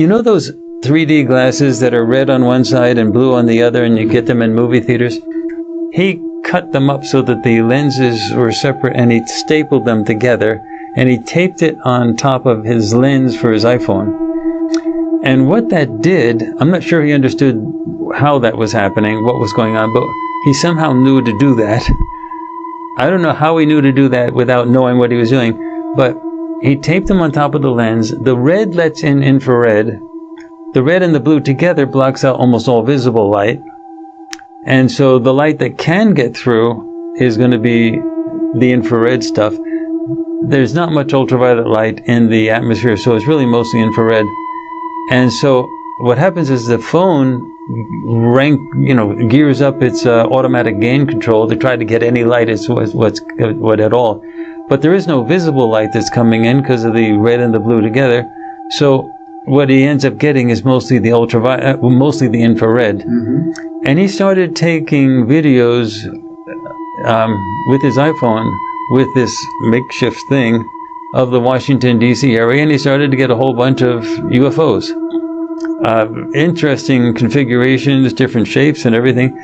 You know those 3D glasses that are red on one side and blue on the other, and you get them in movie theaters? He cut them up so that the lenses were separate, and he stapled them together, and he taped it on top of his lens for his iPhone. And what that did, I'm not sure he understood how that was happening, what was going on, but he somehow knew to do that. I don't know how he knew to do that without knowing what he was doing, but he taped them on top of the lens. The red lets in infrared. The red and the blue together blocks out almost all visible light. And so the light that can get through is going to be the infrared stuff. There's not much ultraviolet light in the atmosphere, so it's really mostly infrared. And so what happens is the phone gears up its automatic gain control to try to get any light what at all. But there is no visible light that's coming in because of the red and the blue together. So what he ends up getting is mostly the ultraviolet, mostly the infrared. Mm-hmm. And he started taking videos with his iPhone with this makeshift thing of the Washington, D.C. area, and he started to get a whole bunch of UFOs. Interesting configurations, different shapes and everything.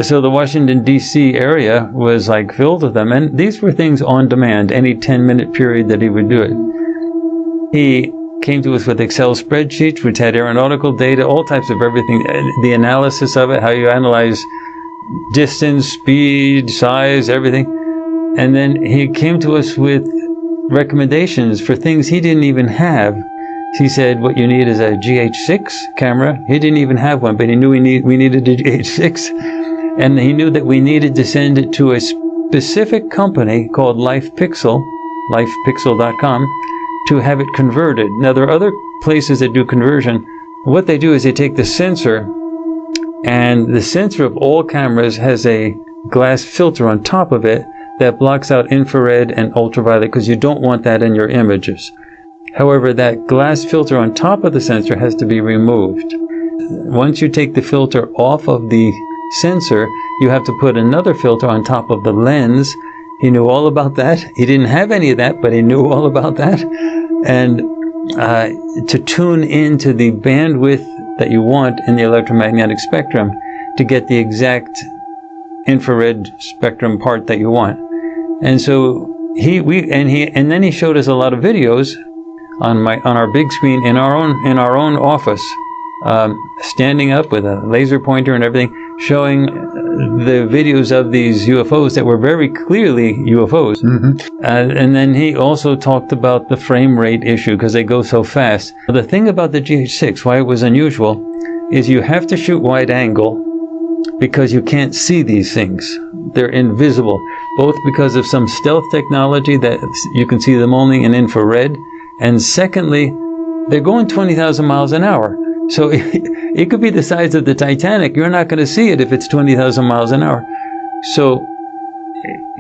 So the Washington, D.C. area was like filled with them, and these were things on demand, any 10-minute period that he would do it. He came to us with Excel spreadsheets, which had aeronautical data, all types of everything, the analysis of it, how you analyze distance, speed, size, everything. And then he came to us with recommendations for things he didn't even have. He said, what you need is a GH6 camera. He didn't even have one, but he knew we needed a GH6. And he knew that we needed to send it to a specific company called lifepixel.com, to have it converted. Now, there are other places that do conversion. What they do is they take the sensor, and the sensor of all cameras has a glass filter on top of it that blocks out infrared and ultraviolet, because you don't want that in your images. However, that glass filter on top of the sensor has to be removed. Once you take the filter off of the sensor, you have to put another filter on top of the lens. He knew all about that. He didn't have any of that, but he knew all about that. And to tune into the bandwidth that you want in the electromagnetic spectrum to get the exact infrared spectrum part that you want. And so then he showed us a lot of videos on our big screen in our own office, standing up with a laser pointer and everything, showing the videos of these UFOs that were very clearly UFOs. Mm-hmm. And then he also talked about the frame rate issue, because they go so fast. The thing about the GH6, why it was unusual, is you have to shoot wide angle because you can't see these things. They're invisible, both because of some stealth technology that you can see them only in infrared, and secondly, they're going 20,000 miles an hour. So it could be the size of the Titanic. You're not going to see it if it's 20,000 miles an hour. So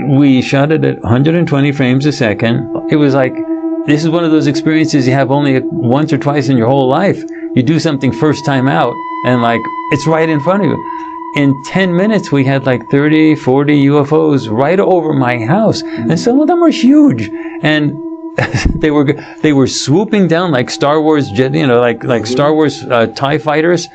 we shot it at 120 frames a second. It was like, this is one of those experiences you have only once or twice in your whole life. You do something first time out, and like, it's right in front of you. In 10 minutes, we had like 30, 40 UFOs right over my house. And some of them were huge. And they were swooping down like Star Wars jet, like Star Wars TIE fighters.